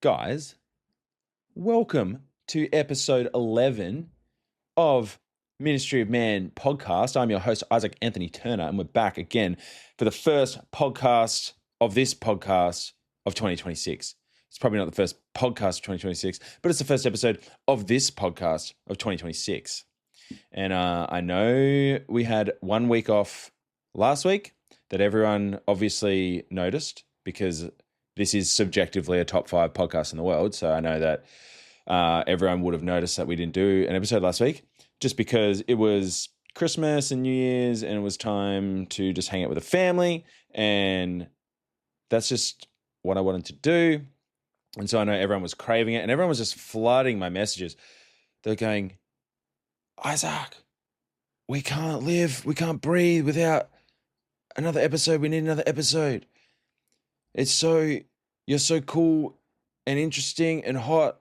Guys, welcome to episode 11 of Ministry of Man podcast. I'm your host, Isaac Anthony Turner, and we're back again for the first podcast of this podcast of 2026. It's probably not the first podcast of 2026, but it's the first episode of this podcast of 2026. And I know we had 1 week off last week that everyone obviously noticed because this is subjectively a top 5 podcast in the world. So I know that everyone would have noticed that we didn't do an episode last week just because it was Christmas and New Year's and it was time to just hang out with the family. And that's just what I wanted to do. And so I know everyone was craving it and everyone was just flooding my messages. They're going, Isaac, we can't live, we can't breathe without another episode. We need another episode. You're so cool and interesting and hot,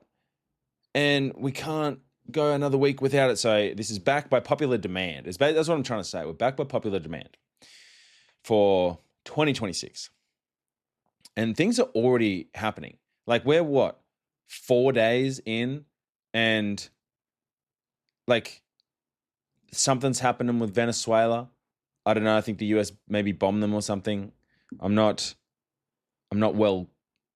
and we can't go another week without it. So this is backed by popular demand. That's what I'm trying to say. We're backed by popular demand for 2026. And things are already happening. Like we're 4 days in, and like something's happening with Venezuela. I don't know. I think the US maybe bombed them or something. I'm not well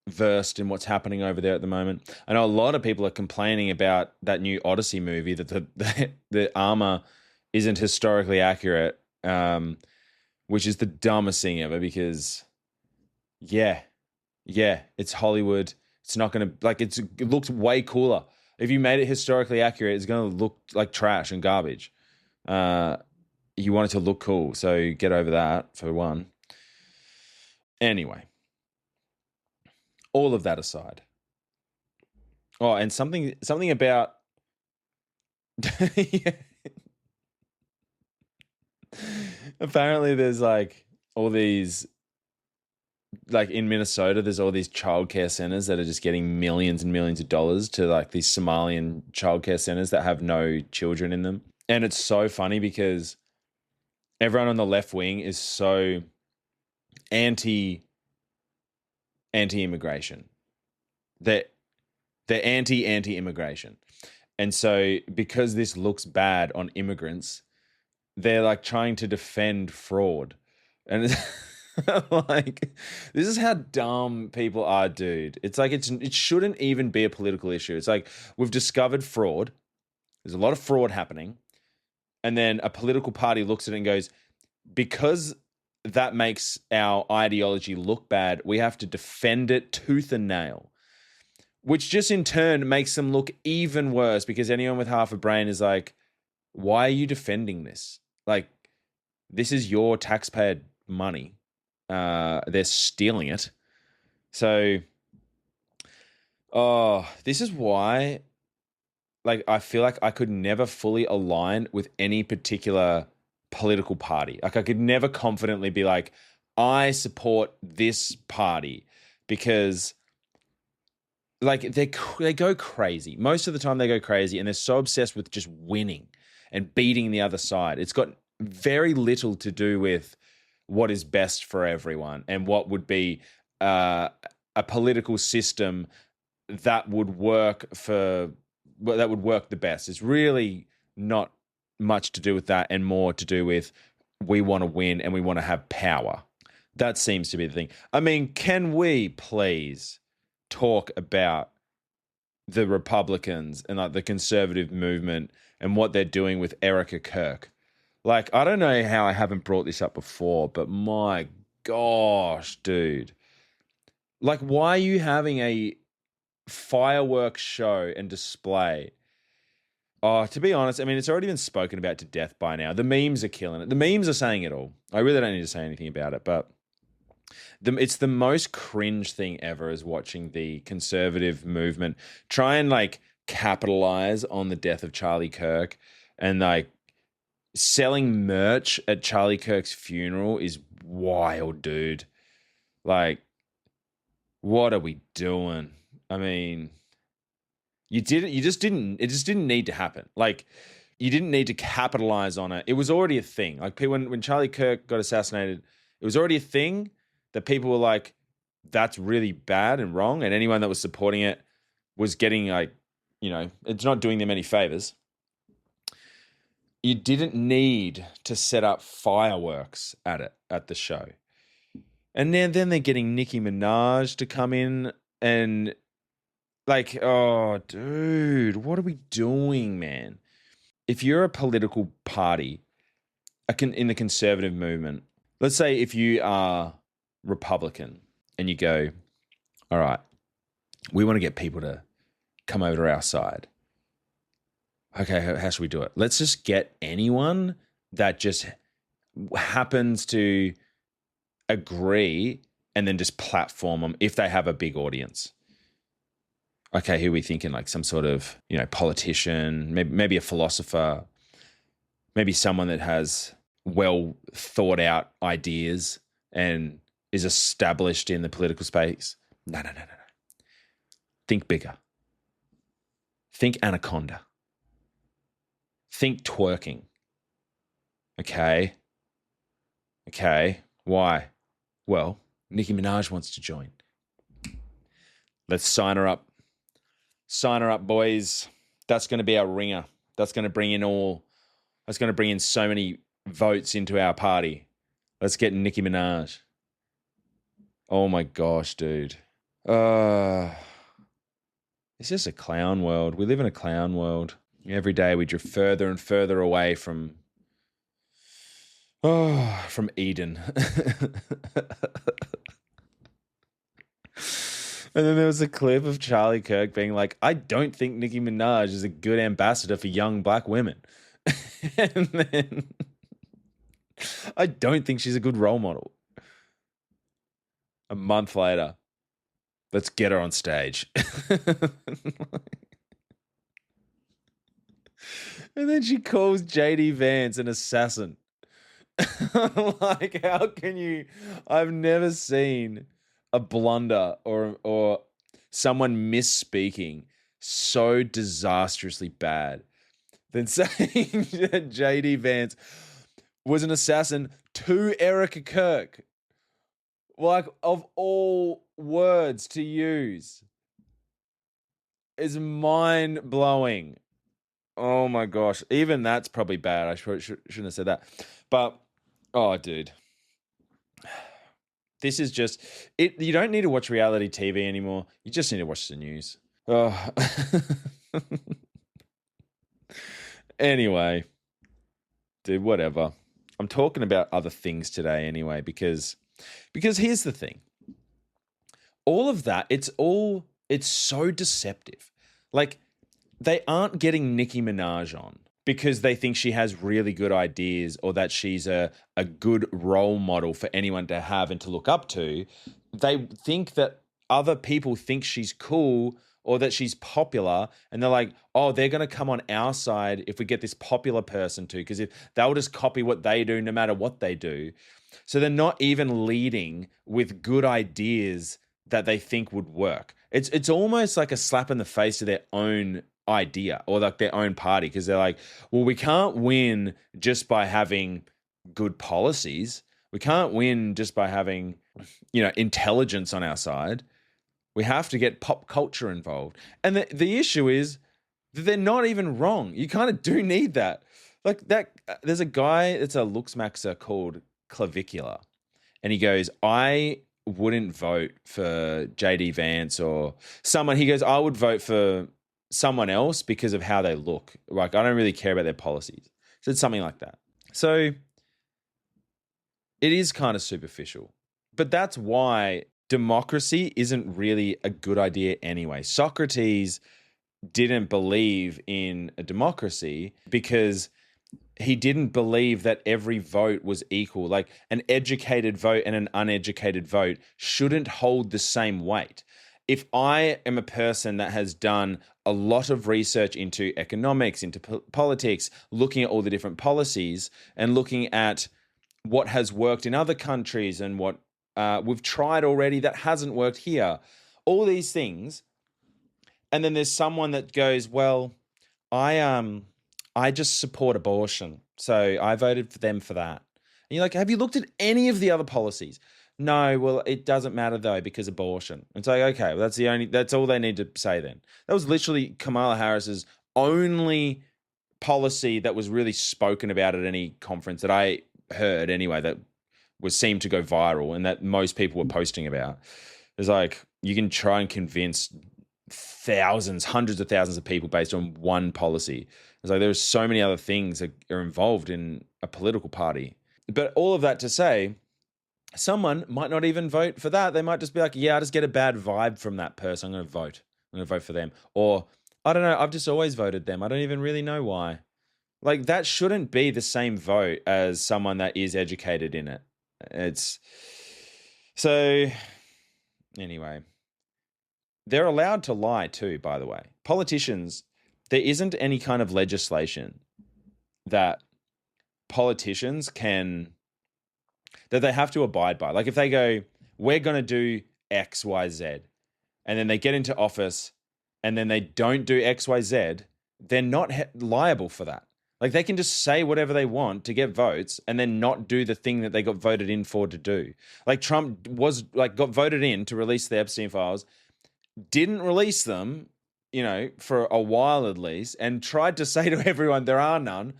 versed in what's happening over there at the moment. I know a lot of people are complaining about that new Odyssey movie that the armor isn't historically accurate, which is the dumbest thing ever because, yeah, it's Hollywood. It's not going to, it looks way cooler. If you made it historically accurate, it's going to look like trash and garbage. You want it to look cool, so get over that for one. Anyway. All of that aside. Oh, and something about apparently there's all these in Minnesota, there's all these childcare centers that are just getting millions and millions of dollars to these Somalian childcare centers that have no children in them. And it's so funny because everyone on the left wing is so anti-immigration. They're anti-immigration. And so because this looks bad on immigrants, they're trying to defend fraud. And it's this is how dumb people are, dude. It's it shouldn't even be a political issue. It's we've discovered fraud. There's a lot of fraud happening. And then a political party looks at it and goes, because that makes our ideology look bad, we have to defend it tooth and nail, which just in turn makes them look even worse because anyone with half a brain is why are you defending this? This is your taxpayer money. They're stealing it. So, this is why, I feel like I could never fully align with any particular political party. I could never confidently be I support this party because they go crazy. Most of the time they go crazy and they're so obsessed with just winning and beating the other side. It's got very little to do with what is best for everyone and what would be a political system that would work the best. It's really not much to do with that and more to do with we want to win and we want to have power. That seems to be the thing. I mean, can we please talk about the Republicans and the conservative movement and what they're doing with Erica Kirk? I don't know how I haven't brought this up before, but my gosh, dude. Why are you having a fireworks show and display? Oh, to be honest, I mean, it's already been spoken about to death by now. The memes are killing it. The memes are saying it all. I really don't need to say anything about it, but it's the most cringe thing ever is watching the conservative movement try and capitalize on the death of Charlie Kirk and selling merch at Charlie Kirk's funeral is wild, dude. What are we doing? I mean, it just didn't need to happen. You didn't need to capitalize on it. It was already a thing. When Charlie Kirk got assassinated, it was already a thing that people were that's really bad and wrong. And anyone that was supporting it was getting like, it's not doing them any favors. You didn't need to set up fireworks at the show. And then they're getting Nicki Minaj to come in and like, oh, dude, what are we doing, man? If you're a political party in the conservative movement, let's say if you are Republican and you go, all right, we want to get people to come over to our side. Okay, how should we do it? Let's just get anyone that just happens to agree and then just platform them if they have a big audience. Okay, who are we thinking? Like some sort of, politician, maybe a philosopher, maybe someone that has well thought out ideas and is established in the political space. No. Think bigger. Think anaconda. Think twerking. Okay. Why? Well, Nicki Minaj wants to join. Let's sign her up. Sign her up, boys. That's going to be our ringer. That's going to bring in so many votes into our party. Let's get Nicki Minaj. Oh my gosh, dude. It's just a clown world. We live in a clown world. Every day we drift further and further away from Eden. And then there was a clip of Charlie Kirk being like, I don't think Nicki Minaj is a good ambassador for young black women. And then I don't think she's a good role model. A month later, let's get her on stage. And then she calls JD Vance an assassin. Like, how can you? I've never seen a blunder or someone misspeaking so disastrously bad than saying that JD Vance was an assassin to Erica Kirk. Like, of all words to use, is mind-blowing. Oh my gosh. Even that's probably bad. I shouldn't have said that. But, oh, dude. This is just it. You don't need to watch reality TV anymore. You just need to watch the news. Oh. Anyway, dude, whatever. I'm talking about other things today anyway, because here's the thing. All of that, it's so deceptive. Like, they aren't getting Nicki Minaj on because they think she has really good ideas or that she's a good role model for anyone to have and to look up to. They think that other people think she's cool or that she's popular, and they're like, oh, they're going to come on our side if we get this popular person to, because if they'll just copy what they do no matter what they do. So they're not even leading with good ideas that they think would work. It's almost like a slap in the face to their own idea or like their own party, because they're like, well, we can't win just by having good policies. We can't win just by having, intelligence on our side. We have to get pop culture involved. And the issue is that they're not even wrong. You kind of do need that. Like that, there's a guy that's a looks maxer called Clavicular, and he goes, I wouldn't vote for JD Vance or someone. He goes, I would vote for someone else because of how they look. Like, I don't really care about their policies. So it's something like that. So it is kind of superficial, but that's why democracy isn't really a good idea anyway. Socrates didn't believe in a democracy because he didn't believe that every vote was equal. Like, an educated vote and an uneducated vote shouldn't hold the same weight. If I am a person that has done a lot of research into economics, into politics, looking at all the different policies and looking at what has worked in other countries and what we've tried already that hasn't worked here, all these things, and then there's someone that goes, well, I just support abortion, so I voted for them for that. And you're like, have you looked at any of the other policies? No, well, it doesn't matter though because abortion. It's like, okay, well, that's all they need to say then. That was literally Kamala Harris's only policy that was really spoken about at any conference that I heard anyway, that seemed to go viral and that most people were posting about. It's like, you can try and convince thousands, hundreds of thousands of people based on one policy. It's like there's so many other things that are involved in a political party. But all of that to say, someone might not even vote for that. They might just be like, yeah, I just get a bad vibe from that person. I'm going to vote. I'm going to vote for them. Or, I don't know, I've just always voted them. I don't even really know why. Like, that shouldn't be the same vote as someone that is educated in it. It's so anyway, they're allowed to lie too, by the way. Politicians, there isn't any kind of legislation that politicians that they have to abide by. Like if they go, we're going to do X, Y, Z, and then they get into office and then they don't do X, Y, Z, they're not liable for that. Like they can just say whatever they want to get votes and then not do the thing that they got voted in for to do. Like Trump got voted in to release the Epstein files, didn't release them, for a while at least, and tried to say to everyone there are none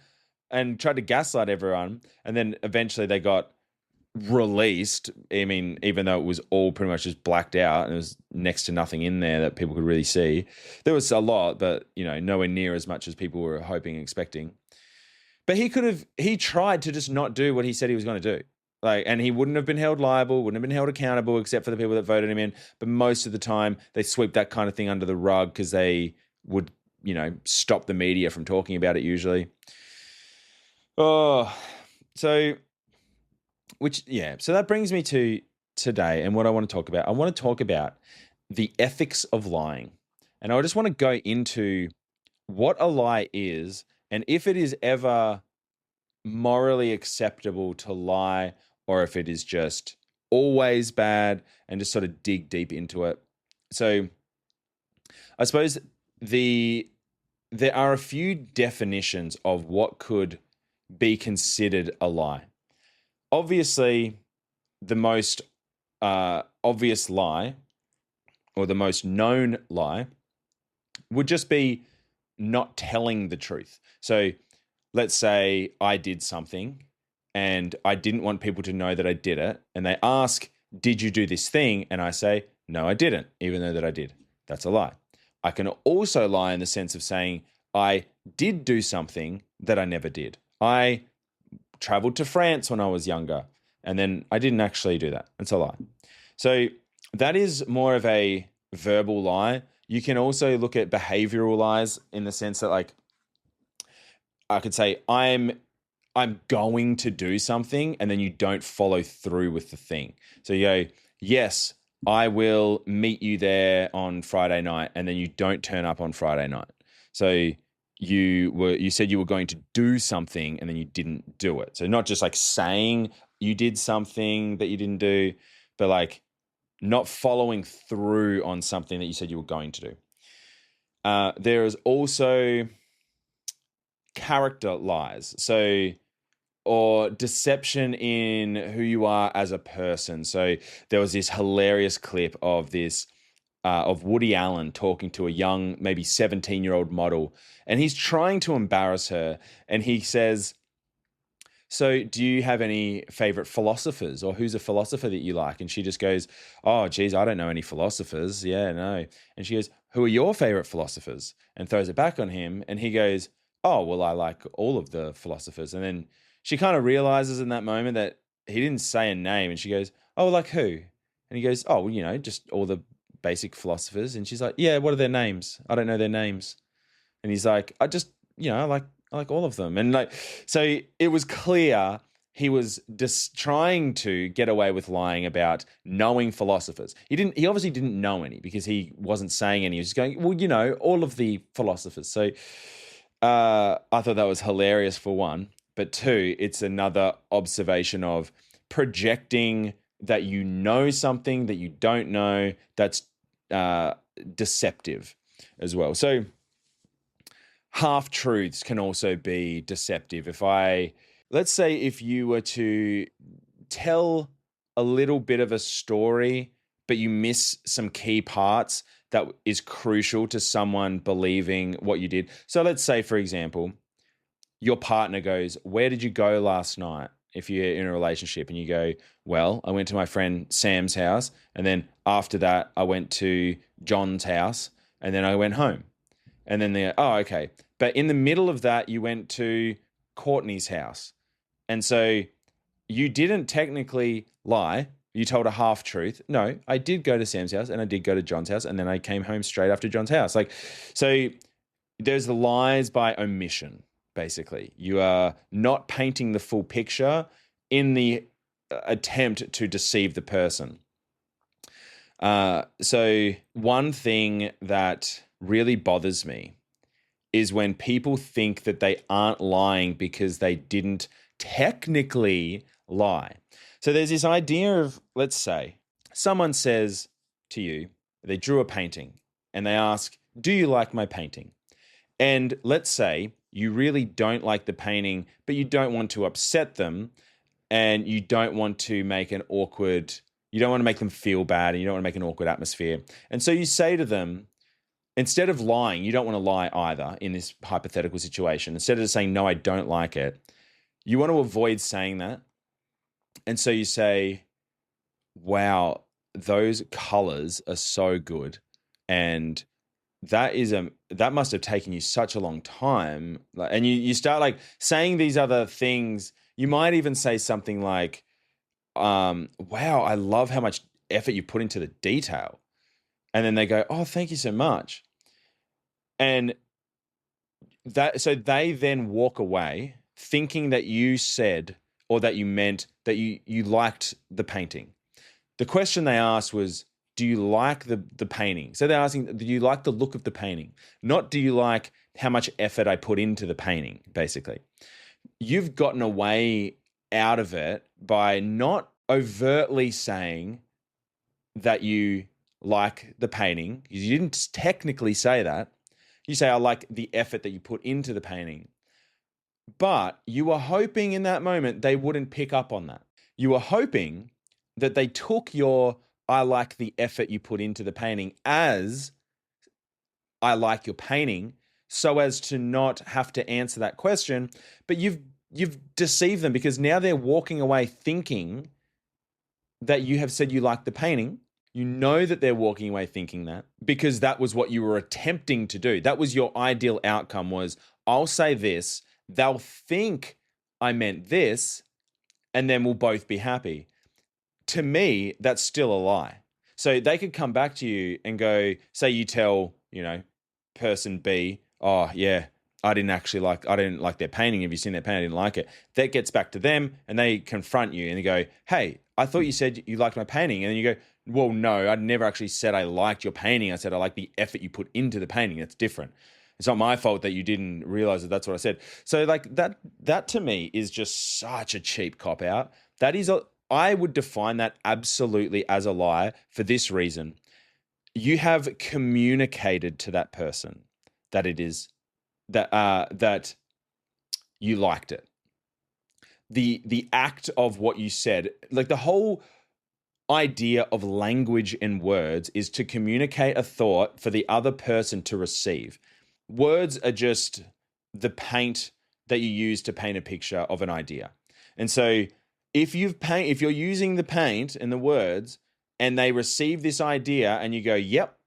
and tried to gaslight everyone. And then eventually they got released. I mean, even though it was all pretty much just blacked out and there was next to nothing in there that people could really see. There was a lot, but, nowhere near as much as people were hoping and expecting. But he tried to just not do what he said he was going to do. And he wouldn't have been held liable, wouldn't have been held accountable except for the people that voted him in. But most of the time they sweep that kind of thing under the rug because they would, stop the media from talking about it usually. So that brings me to today and what I want to talk about. I want to talk about the ethics of lying. And I just want to go into what a lie is and if it is ever morally acceptable to lie or if it is just always bad, and just sort of dig deep into it. So I suppose there are a few definitions of what could be considered a lie. Obviously, the most obvious lie or the most known lie would just be not telling the truth. So let's say I did something and I didn't want people to know that I did it. And they ask, did you do this thing? And I say, no, I didn't, even though that I did. That's a lie. I can also lie in the sense of saying I did do something that I never did. I traveled to France when I was younger, and then I didn't actually do that. It's a lie. So that is more of a verbal lie. You can also look at behavioural lies in the sense that, like, I could say I'm going to do something, and then you don't follow through with the thing. So you go, yes, I will meet you there on Friday night, and then you don't turn up on Friday night. So you said you were going to do something, and then you didn't do it. So not just like saying you did something that you didn't do, but like not following through on something that you said you were going to do. There is also character lies. So, or deception in who you are as a person. So there was this hilarious clip of of Woody Allen talking to a young, maybe 17-year-old model, and he's trying to embarrass her. And he says, so do you have any favorite philosophers, or who's a philosopher that you like? And she just goes, oh, geez, I don't know any philosophers. Yeah, no. And she goes, who are your favorite philosophers? And throws it back on him. And he goes, oh, well, I like all of the philosophers. And then she kind of realizes in that moment that he didn't say a name. And she goes, oh, like who? And he goes, oh, well, just all the basic philosophers. And she's like, yeah, what are their names? I don't know their names. And he's like, I just, I like all of them. And so it was clear he was just trying to get away with lying about knowing philosophers. He obviously didn't know any because he wasn't saying any. He was just going, well, all of the philosophers. So I thought that was hilarious for one, but two, it's another observation of projecting that you know something that you don't know. That's deceptive as well. So half-truths can also be deceptive. Let's say if you were to tell a little bit of a story, but you miss some key parts that is crucial to someone believing what you did. So let's say, for example, your partner goes, "Where did you go last night?" If you're in a relationship and you go, "Well, I went to my friend Sam's house, and then after that, I went to John's house, and then I went home." And then they're, "Oh, okay." But in the middle of that, you went to Courtney's house. And so you didn't technically lie. You told a half truth. No, I did go to Sam's house and I did go to John's house, and then I came home straight after John's house. Like, so there's the lies by omission, basically. You are not painting the full picture in the attempt to deceive the person. So one thing that really bothers me is when people think that they aren't lying because they didn't technically lie. So there's this idea of, let's say, someone says to you, they drew a painting and they ask, "Do you like my painting?" And let's say you really don't like the painting, but you don't want to upset them and you don't want to make an awkward, you don't want to make them feel bad and you don't want to make an awkward atmosphere. And so you say to them, instead of lying, you don't want to lie either in this hypothetical situation. Instead of saying, "No, I don't like it," you want to avoid saying that. And so you say, "Wow, those colors are so good. And that must have taken you such a long time." And you start like saying these other things. You might even say something like, "Wow, I love how much effort you put into the detail." And then they go, "Oh, thank you so much." And so they then walk away thinking that you said or that you meant that you liked the painting. The question they asked was, "Do you like the painting?" So they're asking, "Do you like the look of the painting?" Not, "Do you like how much effort I put into the painting?" Basically. You've gotten away out of it by not overtly saying that you like the painting. You didn't technically say that. You say, "I like the effort that you put into the painting." But you were hoping in that moment they wouldn't pick up on that. You were hoping that they took your "I like the effort you put into the painting" as "I like your painting," so as to not have to answer that question. But you've deceived them, because now they're walking away thinking that you have said you like the painting. You know that they're walking away thinking that because that was what you were attempting to do. That was your ideal outcome, was, "I'll say this, they'll think I meant this, and then we'll both be happy." To me, that's still a lie. So they could come back to you and go, say you tell, person B, "Oh yeah, I didn't like their painting. Have you seen their painting? I didn't like it." That gets back to them and they confront you and they go, "Hey, I thought you said you liked my painting." And then you go, "Well, no, I never actually said I liked your painting. I said I like the effort you put into the painting. That's different. It's not my fault that you didn't realize that that's what I said." So like that to me is just such a cheap cop out. I would define that absolutely as a lie for this reason. You have communicated to that person that it is that you liked it. The act of what you said, like the whole idea of language and words is to communicate a thought for the other person to receive. Words are just the paint that you use to paint a picture of an idea. And so if you're using the paint and the words and they receive this idea and you go, yep,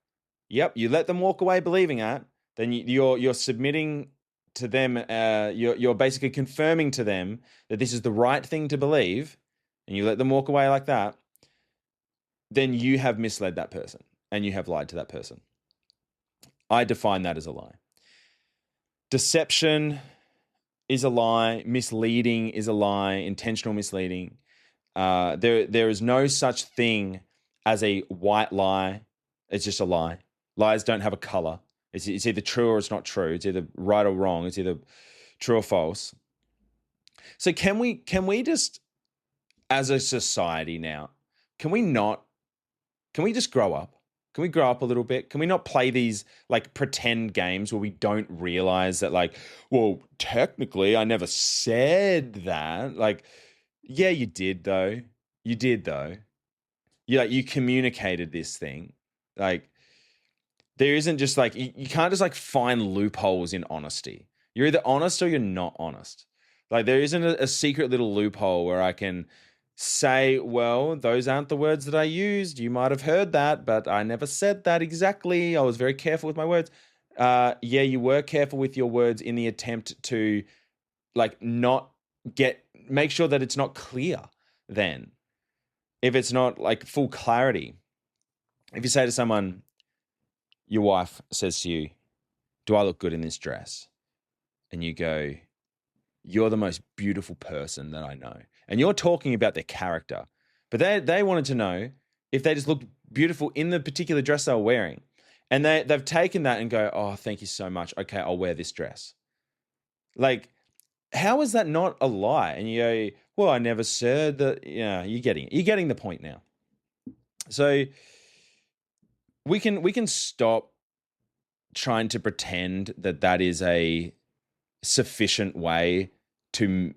you let them walk away believing that, then you're submitting to them, you're basically confirming to them that this is the right thing to believe, and you let them walk away like that, then you have misled that person and you have lied to that person. I define that as a lie. Deception is a lie. Misleading is a lie. Intentional misleading. There is no such thing as a white lie. It's just a lie. Lies don't have a color. It's either true or it's not true. It's either right or wrong. It's either true or false. So can we just, as a society now, can we just grow up? Can we grow up a little bit? Can we not play these like pretend games where we don't realize that, like, well, technically I never said that. Like, yeah, you did though. You did though. you communicated this thing. Like, there isn't just like, you can't just like find loopholes in honesty. You're either honest or you're not honest. Like, there isn't a secret little loophole where I can say, well, those aren't the words that I used. You might have heard that, but I never said that exactly. I was very careful with my words. Yeah, you were careful with your words in the attempt to like make sure that it's not clear then. If it's not like full clarity. If you say to someone, your wife says to you, do I look good in this dress? And you go, you're the most beautiful person that I know. And you're talking about their character. But they wanted to know if they just looked beautiful in the particular dress they were wearing. And they've taken that and go, oh, thank you so much. Okay, I'll wear this dress. Like, how is that not a lie? And you go, well, I never said that. Yeah, you're getting it. You're getting the point now. So we can stop trying to pretend that is a sufficient way to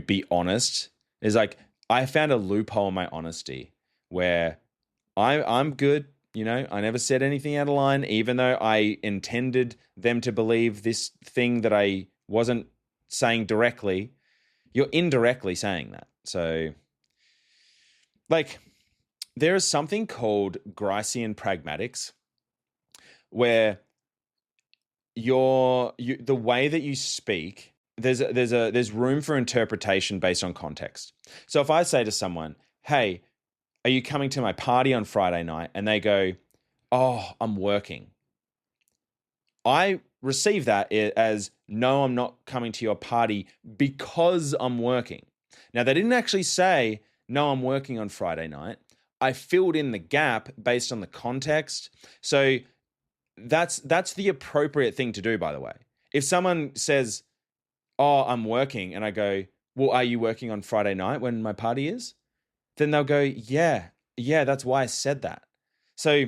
be honest. Is like, I found a loophole in my honesty where I'm good. I never said anything out of line, even though I intended them to believe this thing that I wasn't saying directly. You're indirectly saying that. So, like, there is something called Gricean pragmatics where the way that you speak, there's room for interpretation based on context. So if I say to someone, hey, are you coming to my party on Friday night? And they go, oh, I'm working. I receive that as, no, I'm not coming to your party because I'm working. Now, they didn't actually say, no, I'm working on Friday night. I filled in the gap based on the context. So that's the appropriate thing to do, by the way. If someone says, oh, I'm working, and I go, well, are you working on Friday night when my party is? Then they'll go, yeah, that's why I said that. So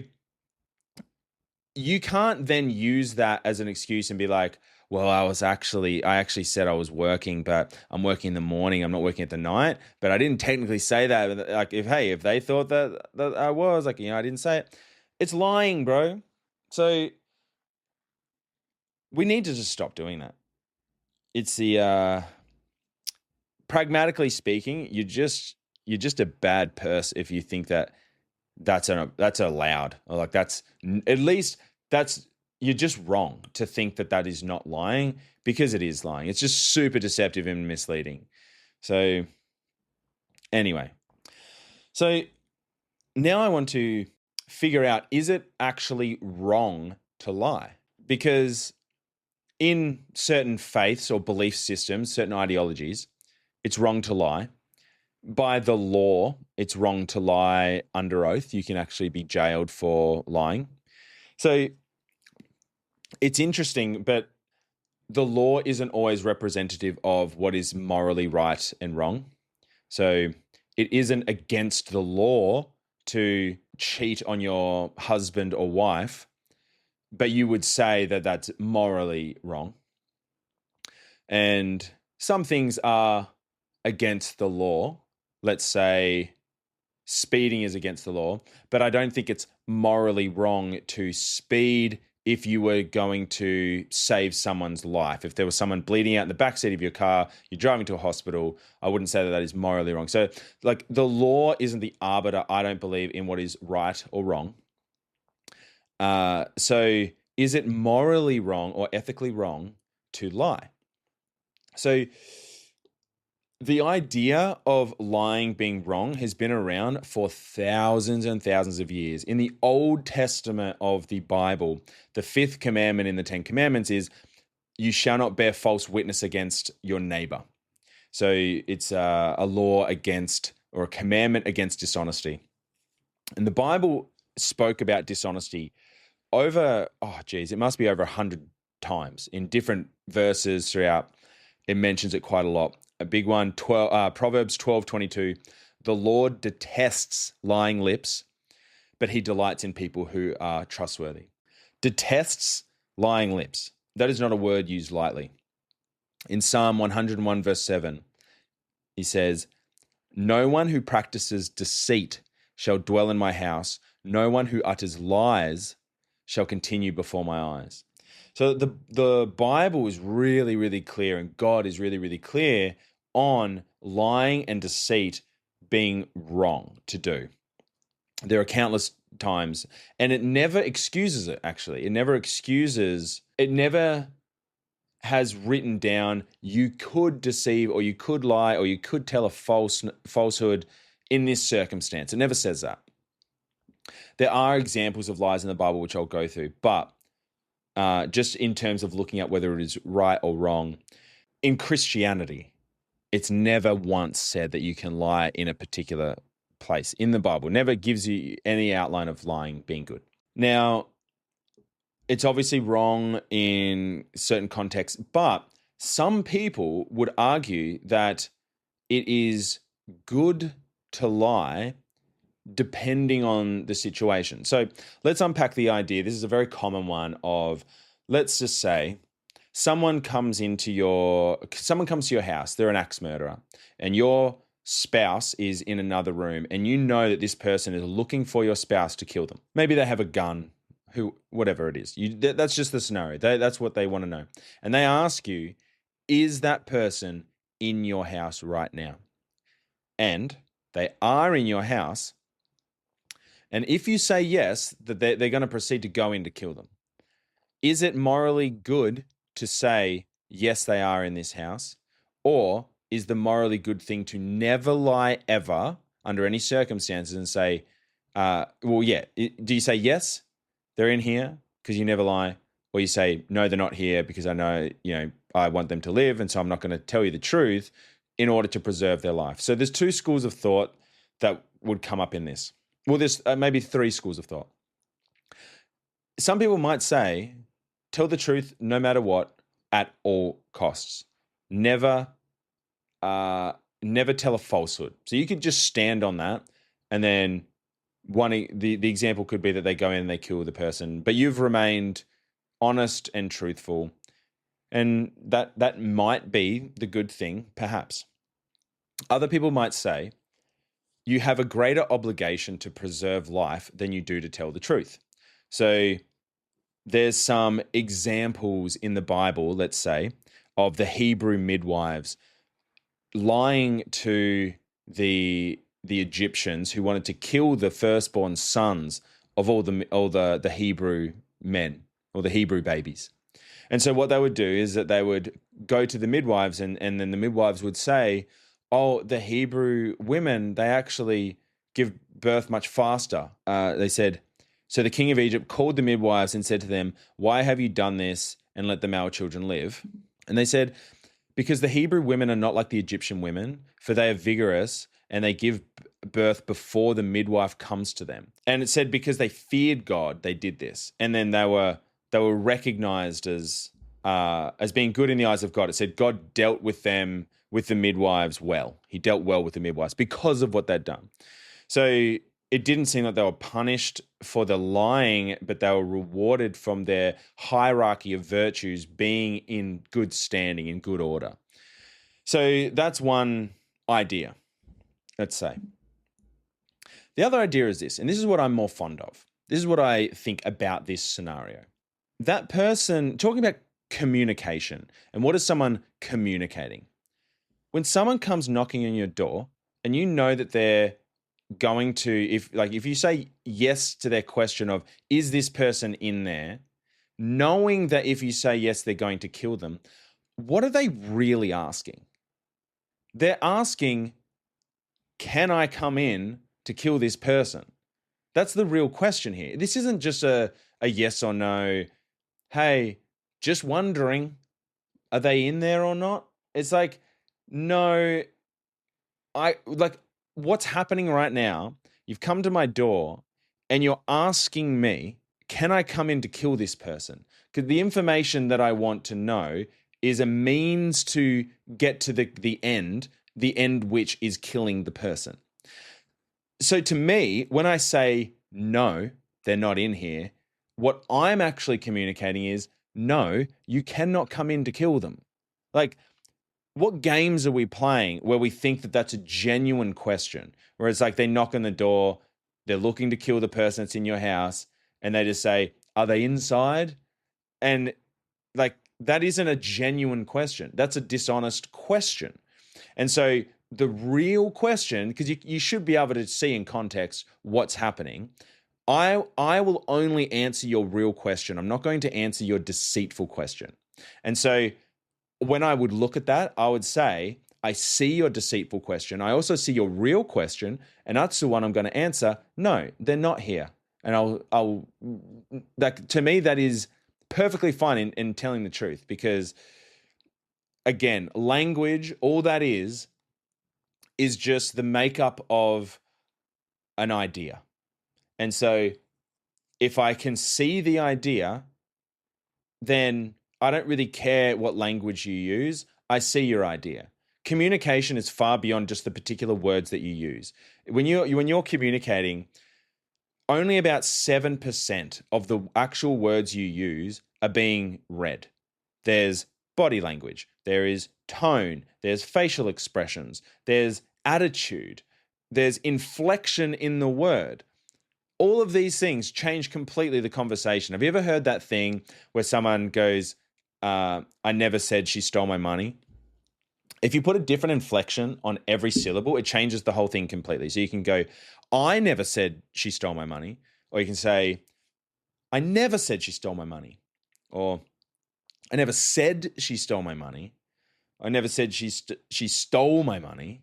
you can't then use that as an excuse and be like, well, I actually said I was working, but I'm working in the morning. I'm not working at the night. But I didn't technically say that. Like, if they thought that I was, like, I didn't say it. It's lying, bro. So we need to just stop doing that. It's the pragmatically speaking, you're just a bad person if you think that's allowed, or like you're just wrong to think that is not lying, because it is lying. It's just super deceptive and misleading. So anyway, so now I want to figure out, is it actually wrong to lie? Because in certain faiths or belief systems, certain ideologies, it's wrong to lie. By the law, it's wrong to lie under oath. You can actually be jailed for lying. So it's interesting, but the law isn't always representative of what is morally right and wrong. So it isn't against the law to cheat on your husband or wife, but you would say that that's morally wrong. And some things are against the law. Let's say speeding is against the law, but I don't think it's morally wrong to speed if you were going to save someone's life. If there was someone bleeding out in the backseat of your car, you're driving to a hospital, I wouldn't say that is morally wrong. So, like, the law isn't the arbiter, I don't believe, in what is right or wrong. So is it morally wrong or ethically wrong to lie? So the idea of lying being wrong has been around for thousands and thousands of years. In the Old Testament of the Bible, the fifth commandment in the 10 Commandments is, you shall not bear false witness against your neighbor. So it's a law against, or a commandment against, dishonesty. And the Bible spoke about dishonesty over, it must be over 100 times in different verses throughout. It mentions it quite a lot. A big one, Proverbs 12:22. The Lord detests lying lips, but he delights in people who are trustworthy. Detests lying lips. That is not a word used lightly. In Psalm 101 verse 7, he says, no one who practices deceit shall dwell in my house. No one who utters lies shall continue before my eyes. So the Bible is really, really clear, and God is really, really clear on lying and deceit being wrong to do. There are countless times, and it never excuses it, actually. It never has written down you could deceive or you could lie or you could tell a falsehood in this circumstance. It never says that. There are examples of lies in the Bible which I'll go through, but just in terms of looking at whether it is right or wrong, in Christianity, it's never once said that you can lie in a particular place in the Bible. Never gives you any outline of lying being good. Now, it's obviously wrong in certain contexts, but some people would argue that it is good to lie depending on the situation. So let's unpack the idea. This is a very common one of, let's just say, someone comes to your house, they're an axe murderer, and your spouse is in another room, and you know that this person is looking for your spouse to kill them. Maybe they have a gun, whatever it is. That's just the scenario. That's what they want to know. And they ask you, is that person in your house right now? And they are in your house. And if you say yes, that they're going to proceed to go in to kill them. Is it morally good to say, yes, they are in this house? Or is the morally good thing to never lie ever under any circumstances and say, well, yeah, do you say yes, they're in here because you never lie? Or you say, no, they're not here because I know, I want them to live, and so I'm not going to tell you the truth in order to preserve their life. So there's two schools of thought that would come up in this. Well, there's maybe three schools of thought. Some people might say, tell the truth no matter what, at all costs. Never tell a falsehood. So you could just stand on that, and then the example could be that they go in and they kill the person, but you've remained honest and truthful, and that might be the good thing, perhaps. Other people might say, you have a greater obligation to preserve life than you do to tell the truth. So there's some examples in the Bible, let's say, of the Hebrew midwives lying to the Egyptians who wanted to kill the firstborn sons of all the Hebrew men or the Hebrew babies. And so what they would do is that they would go to the midwives, and then the midwives would say, oh, the Hebrew women, they actually give birth much faster. They said, so the king of Egypt called the midwives and said to them, why have you done this and let the male children live? And they said, because the Hebrew women are not like the Egyptian women, for they are vigorous and they give birth before the midwife comes to them. And it said because they feared God, they did this. And then they were recognized as being good in the eyes of God. It said God dealt with them, with the midwives, well. He dealt well with the midwives because of what they'd done. So it didn't seem like they were punished for the lying, but they were rewarded from their hierarchy of virtues being in good standing, in good order. So that's one idea, let's say. The other idea is this, and this is what I'm more fond of. This is what I think about this scenario. That person, talking about communication, and what is someone communicating? When someone comes knocking on your door and you know that they're going to, if you say yes to their question of, is this person in there, knowing that if you say yes, they're going to kill them, what are they really asking? They're asking, can I come in to kill this person? That's the real question here. This isn't just a yes or no. Hey, just wondering, are they in there or not? It's like, no, what's happening right now? You've come to my door and you're asking me, can I come in to kill this person? Because the information that I want to know is a means to get to the end which is killing the person. So to me, when I say, no, they're not in here, what I'm actually communicating is, no, you cannot come in to kill them. Like, what games are we playing where we think that that's a genuine question? Where it's like they knock on the door they're looking to kill the person that's in your house, and they just say, "Are they inside?" And like that isn't a genuine question. That's a dishonest question. And so the real question, because you should be able to see in context what's happening. I will only answer your real question. I'm not going to answer your deceitful question. And so when I would look at that, I would say, I see your deceitful question. I also see your real question, and that's the one I'm going to answer. No, they're not here. And I'll that to me, that is perfectly fine in telling the truth, because again, language, all that is just the makeup of an idea. And so if I can see the idea, then I don't really care what language you use. I see your idea. Communication is far beyond just the particular words that you use. When you're communicating, only about 7% of the actual words you use are being read. There's body language, there is tone, there's facial expressions, there's attitude, there's inflection in the word. All of these things change completely the conversation. Have you ever heard that thing where someone goes, I never said she stole my money? If you put a different inflection on every syllable, it changes the whole thing completely. So you can go, I never said she stole my money. Or you can say, I never said she stole my money. Or I never said she stole my money. I never said she stole my money.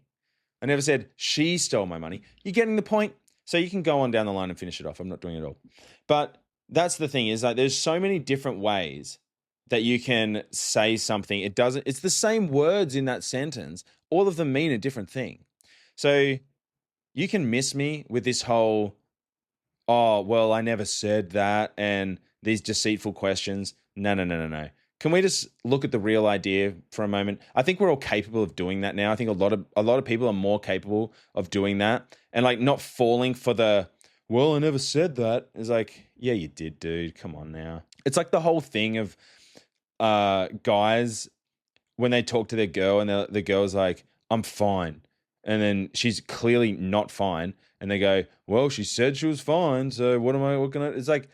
I never said she stole my money. You're getting the point? So you can go on down the line and finish it off. I'm not doing it all. But that's the thing, is like there's so many different ways that you can say something. It's the same words in that sentence. All of them mean a different thing. So you can miss me with this whole, oh, well, I never said that, and these deceitful questions. No. Can we just look at the real idea for a moment? I think we're all capable of doing that now. I think a lot of people are more capable of doing that, and like not falling for the, well, I never said that. It's like, yeah, you did, dude. Come on now. It's like the whole thing of guys when they talk to their girl and the girl's like, I'm fine. And then she's clearly not fine. And they go, well, she said she was fine. So what can I? It's like,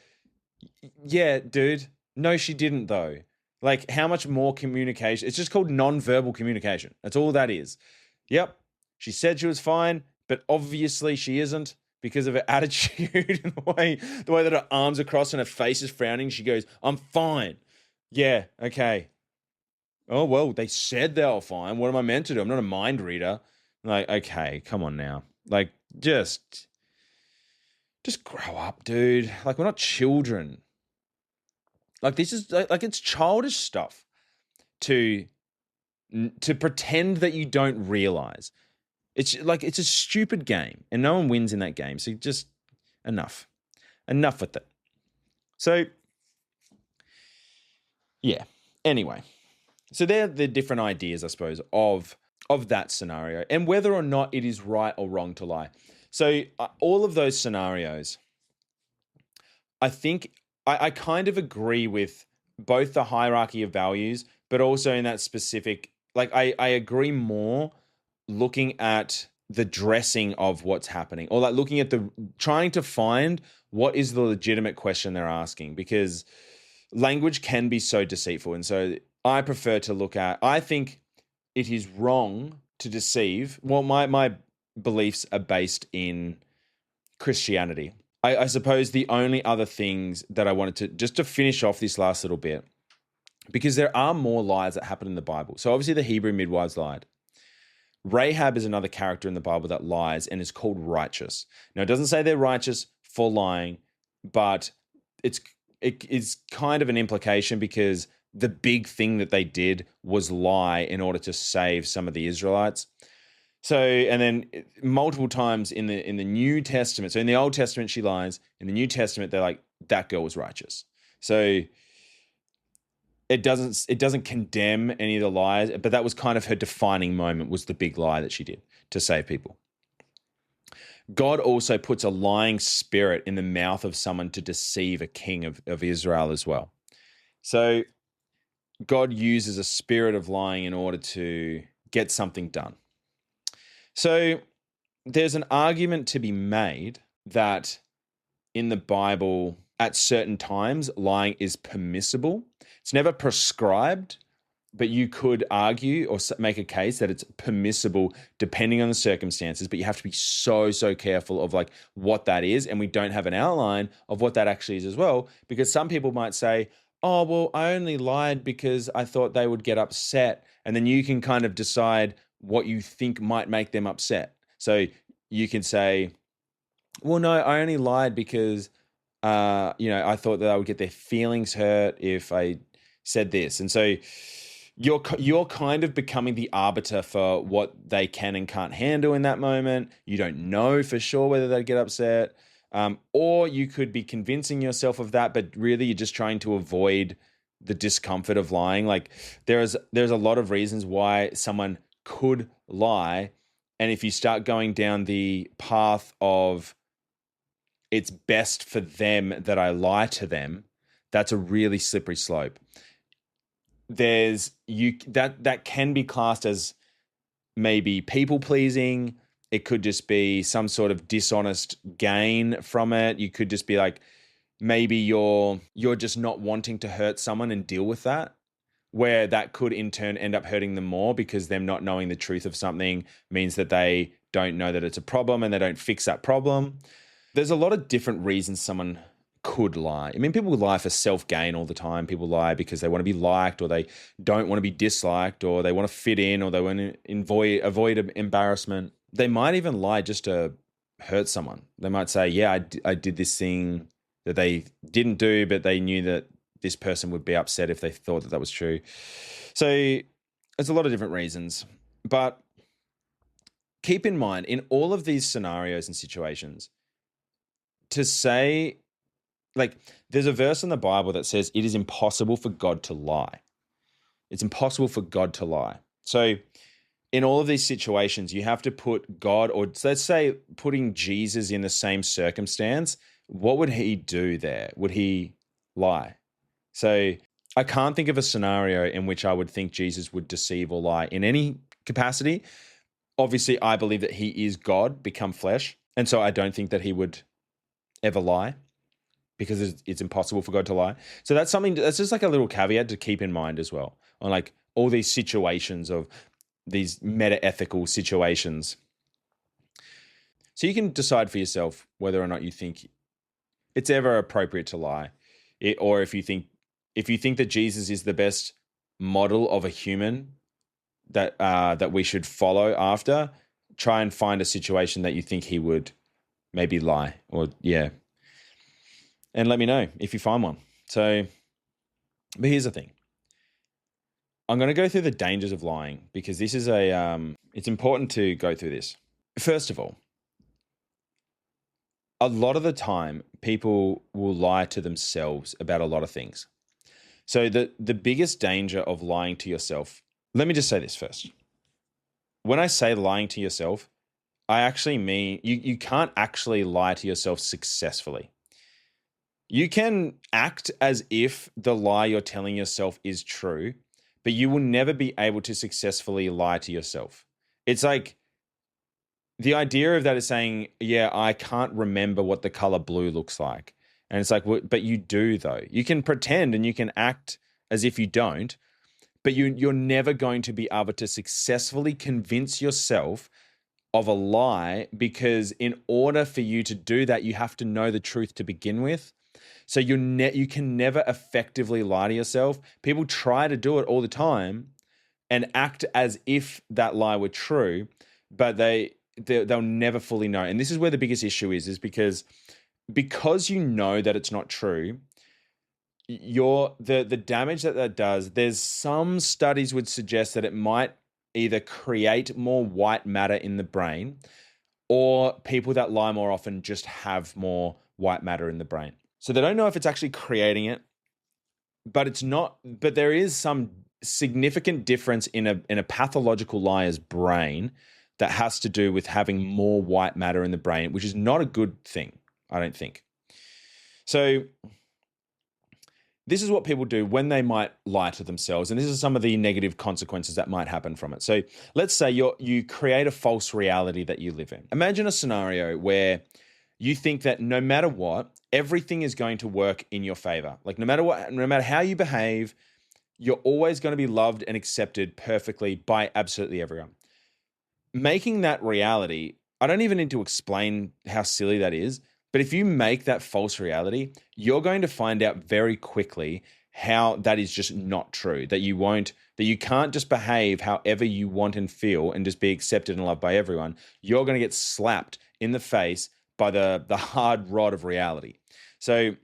yeah, dude. No, she didn't though. Like how much more communication? It's just called non-verbal communication. That's all that is. Yep. She said she was fine, but obviously she isn't because of her attitude and the way that her arms are crossed and her face is frowning. She goes, I'm fine. Yeah. Okay. Oh, well, they said they were fine. What am I meant to do? I'm not a mind reader. Like, okay, come on now. Like, just grow up, dude. Like, we're not children. Like, this is like it's childish stuff to pretend that you don't realize. It's like it's a stupid game, and no one wins in that game. So just enough with it. So, yeah. Anyway. So they're the different ideas, I suppose, of that scenario and whether or not it is right or wrong to lie. So all of those scenarios, I think I kind of agree with both the hierarchy of values, but also in that specific, like I agree more looking at the dressing of what's happening, or like looking at trying to find what is the legitimate question they're asking, because language can be so deceitful. And so I prefer to look at, I think it is wrong to deceive. Well, my beliefs are based in Christianity. I suppose the only other things that I wanted to, just to finish off this last little bit, because there are more lies that happen in the Bible. So obviously the Hebrew midwives lied. Rahab is another character in the Bible that lies and is called righteous. Now, it doesn't say they're righteous for lying, but it is kind of an implication, because the big thing that they did was lie in order to save some of the Israelites. So, and then multiple times in the New Testament, so in the Old Testament she lies, in the New Testament they're like, that girl was righteous. So it doesn't condemn any of the lies, but that was kind of her defining moment, was the big lie that she did to save people. God also puts a lying spirit in the mouth of someone to deceive a king of Israel as well. So God uses a spirit of lying in order to get something done. So there's an argument to be made that in the Bible, at certain times, lying is permissible. It's never prescribed, but you could argue or make a case that it's permissible depending on the circumstances, but you have to be so, so careful of like what that is. And we don't have an outline of what that actually is as well, because some people might say, oh, well, I only lied because I thought they would get upset. And then you can kind of decide what you think might make them upset. So you can say, well, no, I only lied because, I thought that I would get their feelings hurt if I said this. And so you're kind of becoming the arbiter for what they can and can't handle in that moment. You don't know for sure whether they'd get upset. Or you could be convincing yourself of that, but really you're just trying to avoid the discomfort of lying. Like there's a lot of reasons why someone could lie. And if you start going down the path of it's best for them that I lie to them, that's a really slippery slope. That can be classed as maybe people pleasing. It could just be some sort of dishonest gain from it. You could just be like, maybe you're just not wanting to hurt someone and deal with that, where that could in turn end up hurting them more because them not knowing the truth of something means that they don't know that it's a problem and they don't fix that problem. There's a lot of different reasons someone could lie. I mean, people lie for self-gain all the time. People lie because they want to be liked or they don't want to be disliked or they want to fit in or they want to avoid embarrassment. They might even lie just to hurt someone. They might say, yeah, I did this thing that they didn't do, but they knew that this person would be upset if they thought that was true. So there's a lot of different reasons. But keep in mind, in all of these scenarios and situations, to say, like, there's a verse in the Bible that says it is impossible for God to lie. It's impossible for God to lie. So in all of these situations, you have to put God, or let's say putting Jesus in the same circumstance, what would he do there? Would he lie? So I can't think of a scenario in which I would think Jesus would deceive or lie in any capacity. Obviously, I believe that he is God become flesh. And so I don't think that he would ever lie because it's impossible for God to lie. So that's just like a little caveat to keep in mind as well on like all these situations of these meta-ethical situations. So you can decide for yourself whether or not you think it's ever appropriate to lie, or if you think that Jesus is the best model of a human that we should follow after, try and find a situation that you think he would maybe lie and let me know if you find one. So, but here's the thing. I'm going to go through the dangers of lying because this is it's important to go through this. First of all, a lot of the time people will lie to themselves about a lot of things. So the biggest danger of lying to yourself, let me just say this first. When I say lying to yourself, I actually mean you can't actually lie to yourself successfully. You can act as if the lie you're telling yourself is true, but you will never be able to successfully lie to yourself. It's like the idea of that is saying, yeah, I can't remember what the color blue looks like. And it's like, well, but you do though. You can pretend and you can act as if you don't, but you're never going to be able to successfully convince yourself of a lie because in order for you to do that, you have to know the truth to begin with. So you can never effectively lie to yourself. People try to do it all the time and act as if that lie were true, but they'll never fully know. And this is where the biggest issue is because you know that it's not true, the damage that does, there's some studies would suggest that it might either create more white matter in the brain or people that lie more often just have more white matter in the brain. So they don't know if it's actually creating it, but there is some significant difference in a pathological liar's brain that has to do with having more white matter in the brain, which is not a good thing, I don't think. So this is what people do when they might lie to themselves, and this is some of the negative consequences that might happen from it. So let's say you create a false reality that you live in. Imagine a scenario where you think that no matter what, everything is going to work in your favor. Like no matter what, no matter how you behave, you're always going to be loved and accepted perfectly by absolutely everyone. Making that reality, I don't even need to explain how silly that is, but if you make that false reality, you're going to find out very quickly how that is just not true, that you can't just behave however you want and feel and just be accepted and loved by everyone. You're going to get slapped in the face by the hard rod of reality. So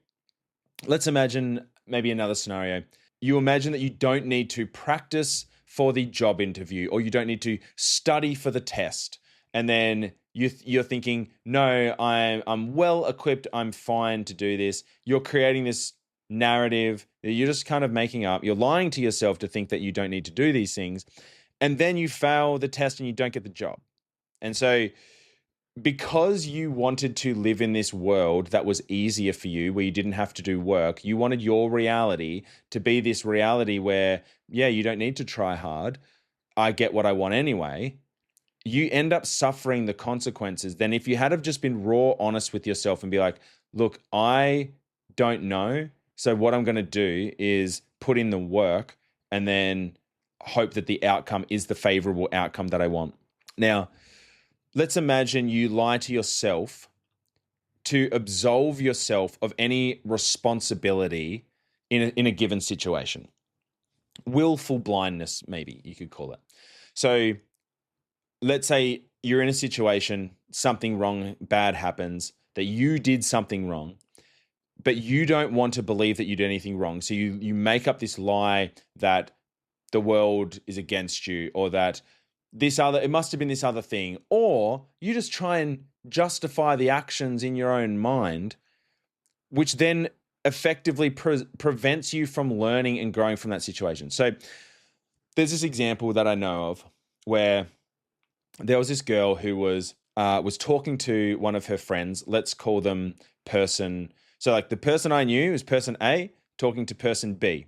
let's imagine maybe another scenario. You imagine that you don't need to practice for the job interview, or you don't need to study for the test. And then you're thinking, no, I'm well equipped. I'm fine to do this. You're creating this narrative that you're just kind of making up. You're lying to yourself to think that you don't need to do these things. And then you fail the test and you don't get the job. And so because you wanted to live in this world that was easier for you, where you didn't have to do work, you wanted your reality to be this reality where, yeah, you don't need to try hard. I get what I want anyway. You end up suffering the consequences. Then if you had have just been raw, honest with yourself and be like, look, I don't know. So what I'm going to do is put in the work and then hope that the outcome is the favorable outcome that I want. Now, let's imagine you lie to yourself to absolve yourself of any responsibility in a given situation. Willful blindness, maybe you could call it. So let's say you're in a situation, something wrong, bad happens, that you did something wrong, but you don't want to believe that you did anything wrong. So you make up this lie that the world is against you, or that it must have been this other thing, or you just try and justify the actions in your own mind, which then effectively prevents you from learning and growing from that situation. So there's this example that I know of where there was this girl who was talking to one of her friends. Let's call them person. So like the person I knew is person A talking to person B.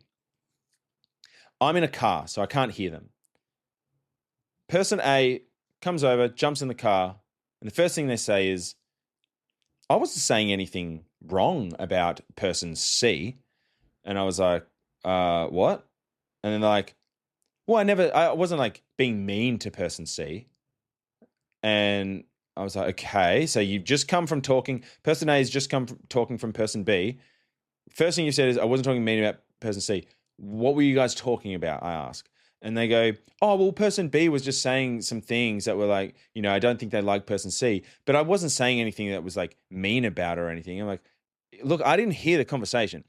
I'm in a car, so I can't hear them. Person A comes over, jumps in the car, and the first thing they say is, I wasn't saying anything wrong about person C. And I was like, what? And then they're like, well, I wasn't like being mean to person C. And I was like, okay, so you've just come from talking, person A has just come from talking from person B. First thing you said is, I wasn't talking mean about person C. What were you guys talking about? I ask. And they go, oh, well, person B was just saying some things that were like, I don't think they like person C, but I wasn't saying anything that was like mean about her or anything. I'm like, look, I didn't hear the conversation,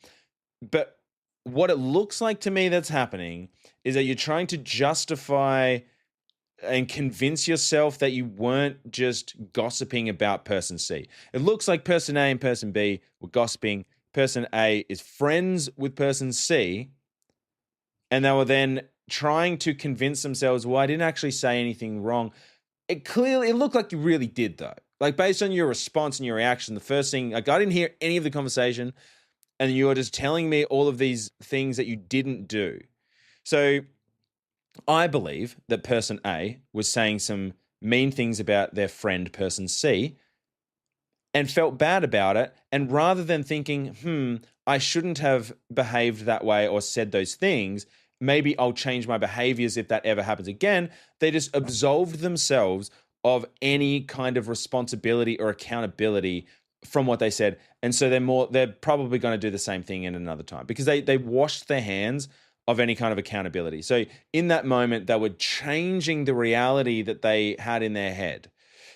but what it looks like to me that's happening is that you're trying to justify and convince yourself that you weren't just gossiping about person C. It looks like person A and person B were gossiping. Person A is friends with person C, and they were then trying to convince themselves, well, I didn't actually say anything wrong. It looked like you really did, though. Like based on your response and your reaction, the first thing, like I didn't hear any of the conversation, and you were just telling me all of these things that you didn't do. So I believe that person A was saying some mean things about their friend person C and felt bad about it. And rather than thinking, I shouldn't have behaved that way or said those things, maybe I'll change my behaviors if that ever happens again, they just absolved themselves of any kind of responsibility or accountability from what they said. And so they're probably going to do the same thing in another time because they washed their hands of any kind of accountability. So in that moment, they were changing the reality that they had in their head.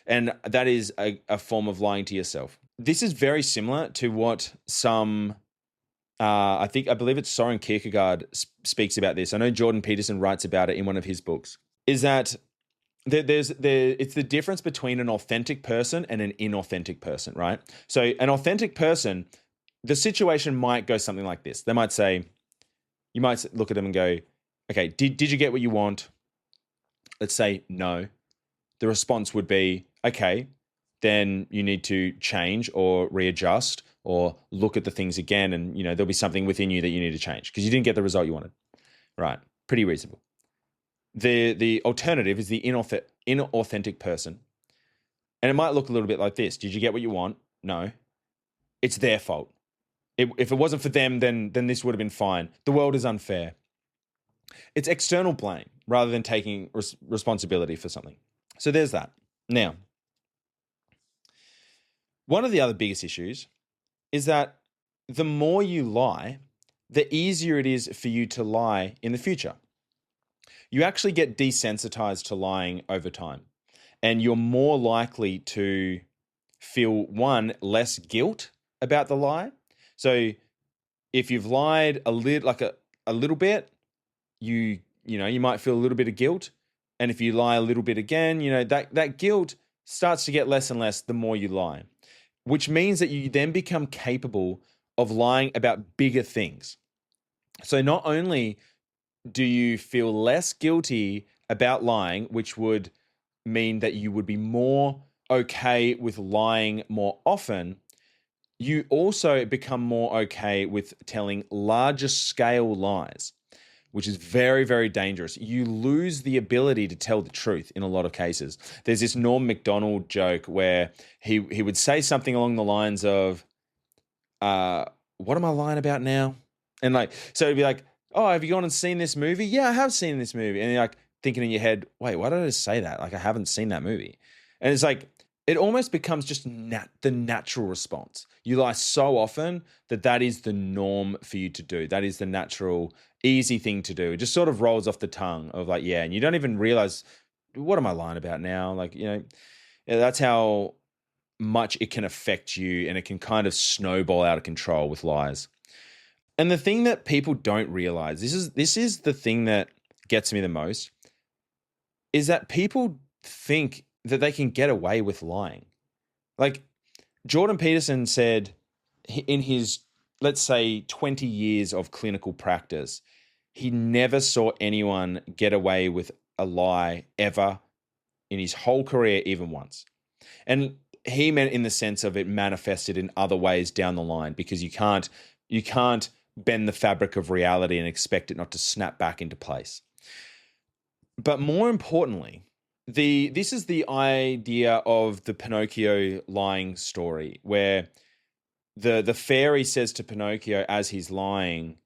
And that is a form of lying to yourself. This is very similar to what some, I believe it's Soren Kierkegaard speaks about this. I know Jordan Peterson writes about it in one of his books, is that it's the difference between an authentic person and an inauthentic person, right? So an authentic person, the situation might go something like this. They might say, you might look at them and go, okay, did you get what you want? Let's say no. The response would be, okay, then you need to change or readjust or look at the things again. And, there'll be something within you that you need to change because you didn't get the result you wanted. Right. Pretty reasonable. The alternative is the inauthentic person. And it might look a little bit like this. Did you get what you want? no, it's their fault. If it wasn't for them, then this would have been fine. The world is unfair. It's external blame rather than taking responsibility for something. So there's that. Now, one of the other biggest issues is that the more you lie, the easier it is for you to lie in the future. You actually get desensitized to lying over time, and you're more likely to feel, one, less guilt about the lie. So if you've lied a little bit, you might feel a little bit of guilt. And if you lie a little bit again, that guilt starts to get less and less the more you lie, which means that you then become capable of lying about bigger things. So not only do you feel less guilty about lying, which would mean that you would be more okay with lying more often, you also become more okay with telling larger scale lies, which is very, very dangerous. You lose the ability to tell the truth in a lot of cases. There's this Norm Macdonald joke where he would say something along the lines of, what am I lying about now? And so it'd be like, oh, have you gone and seen this movie? Yeah, I have seen this movie. And you're thinking in your head, wait, why did I just say that? I haven't seen that movie. And it's it almost becomes just the natural response. You lie so often that is the norm for you to do. That is the natural, easy thing to do. It just sort of rolls off the tongue of yeah, and you don't even realize, what am I lying about now? That's how much it can affect you, and it can kind of snowball out of control with lies. And the thing that people don't realize, this is the thing that gets me the most, is that people think that they can get away with lying. Jordan Peterson said in his, let's say, 20 years of clinical practice, he never saw anyone get away with a lie ever in his whole career, even once. And he meant in the sense of it manifested in other ways down the line, because you can't bend the fabric of reality and expect it not to snap back into place. But more importantly, this is the idea of the Pinocchio lying story, where the fairy says to Pinocchio as he's lying,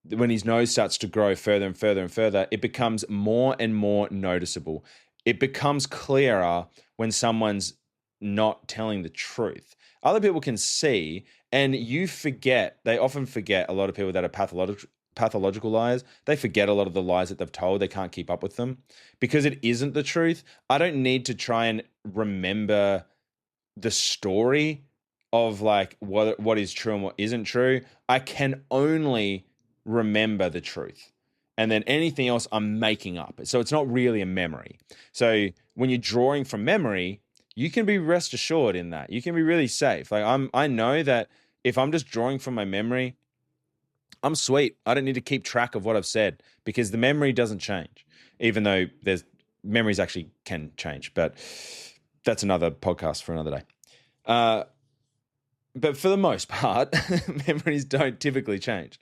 when his nose starts to grow further and further and further, it becomes more and more noticeable. It becomes clearer when someone's not telling the truth. Other people can see, and they often forget, a lot of people that are pathological liars, they forget a lot of the lies that they've told. They can't keep up with them because it isn't the truth. I don't need to try and remember the story of what is true and what isn't true. I can only remember the truth. And then anything else I'm making up. So it's not really a memory. So when you're drawing from memory, you can be rest assured in that. You can be really safe. I know that if I'm just drawing from my memory, I'm sweet. I don't need to keep track of what I've said, because the memory doesn't change, even though memories actually can change. But that's another podcast for another day. But for the most part, memories don't typically change.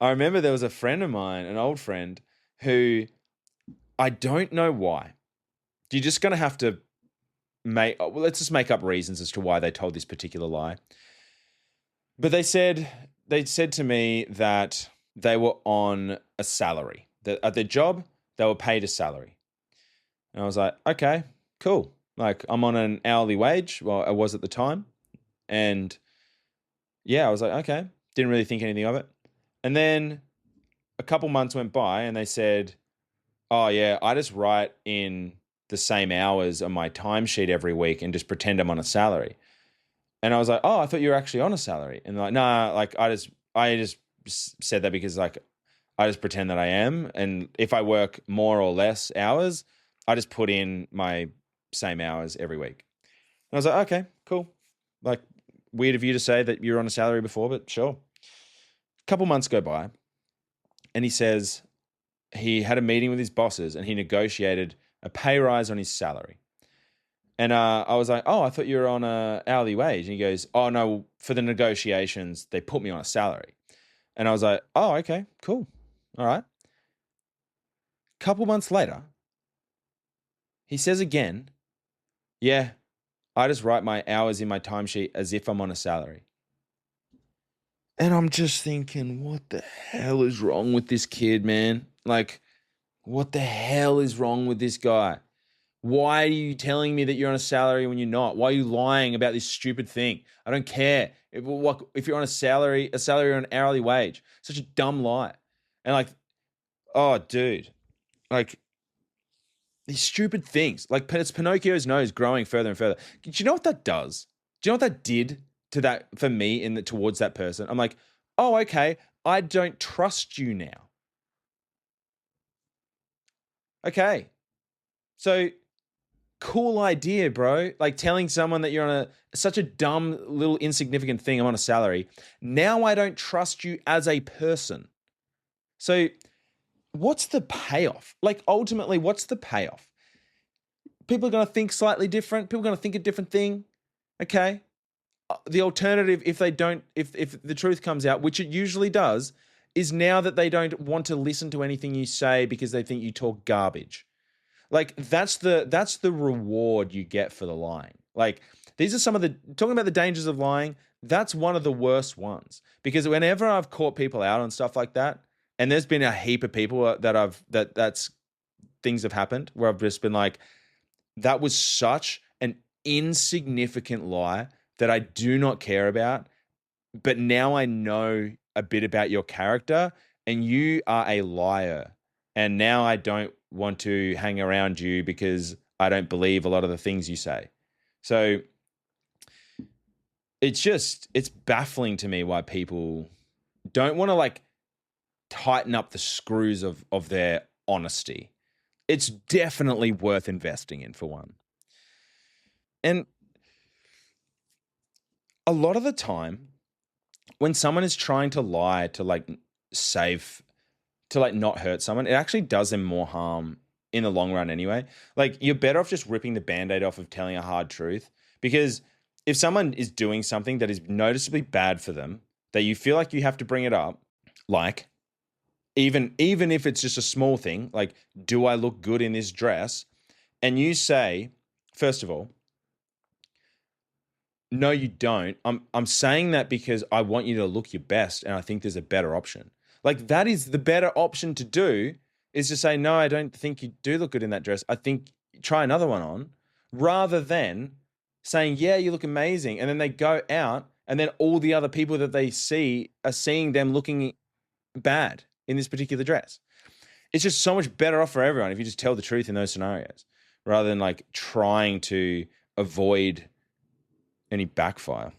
I remember there was a friend of mine, an old friend, who I don't know why. You're just going to have to let's just make up reasons as to why they told this particular lie. But they said to me that they were on a salary. That at their job, they were paid a salary. And I was like, okay, cool. I'm on an hourly wage. Well, I was at the time. And yeah, I was like, okay. Didn't really think anything of it. And then a couple months went by and they said, oh yeah, I just write in the same hours on my timesheet every week and just pretend I'm on a salary. And I was like, oh, I thought you were actually on a salary. And they're like, nah, I just said that because I just pretend that I am. And if I work more or less hours, I just put in my same hours every week. And I was like, okay, cool. Weird of you to say that you're on a salary before, but sure. A couple months go by and he says he had a meeting with his bosses and he negotiated a pay rise on his salary. And I was like, oh, I thought you were on a hourly wage. And he goes, oh, no, for the negotiations, they put me on a salary. And I was like, oh, okay, cool. All right. Couple months later, he says again, yeah, I just write my hours in my timesheet as if I'm on a salary. And I'm just thinking, what the hell is wrong with this kid, man? Like, what the hell is wrong with this guy? Why are you telling me that you're on a salary when you're not? Why are you lying about this stupid thing? I don't care. If you're on a salary or an hourly wage. Such a dumb lie. And like, oh, dude. Like, these stupid things. Like, it's Pinocchio's nose growing further and further. Do you know what that does? Do you know what that did to that for me towards that person? I'm like, oh, okay. I don't trust you now. Okay. So cool idea, bro. Like telling someone that you're on such a dumb little insignificant thing. I'm on a salary. Now I don't trust you as a person. So what's the payoff? Like ultimately, what's the payoff? People are going to think slightly different. People are going to think a different thing. Okay. The alternative, if the truth comes out, which it usually does, is now that they don't want to listen to anything you say because they think you talk garbage. Like that's the reward you get for the lying. Like these are some of the talking about the dangers of lying. That's one of the worst ones because whenever I've caught people out on stuff like that, and there's been a heap of people that's things have happened where I've just been like, that was such an insignificant lie that I do not care about, but now I know a bit about your character and you are a liar. And now I don't want to hang around you because I don't believe a lot of the things you say. So it's baffling to me why people don't want to like tighten up the screws of their honesty. It's definitely worth investing in for one. And a lot of the time when someone is trying to lie to like not hurt someone, it actually does them more harm in the long run anyway. Like you're better off just ripping the Band-Aid off of telling a hard truth because if someone is doing something that is noticeably bad for them, that you feel like you have to bring it up, like even if it's just a small thing, like do I look good in this dress? And you say, first of all, no, you don't. I'm saying that because I want you to look your best and I think there's a better option. Like that is the better option to do is to say, no, I don't think you do look good in that dress. I think try another one on rather than saying, yeah, you look amazing. And then they go out and then all the other people that they see are seeing them looking bad in this particular dress. It's just so much better off for everyone if you just tell the truth in those scenarios rather than like trying to avoid any backfire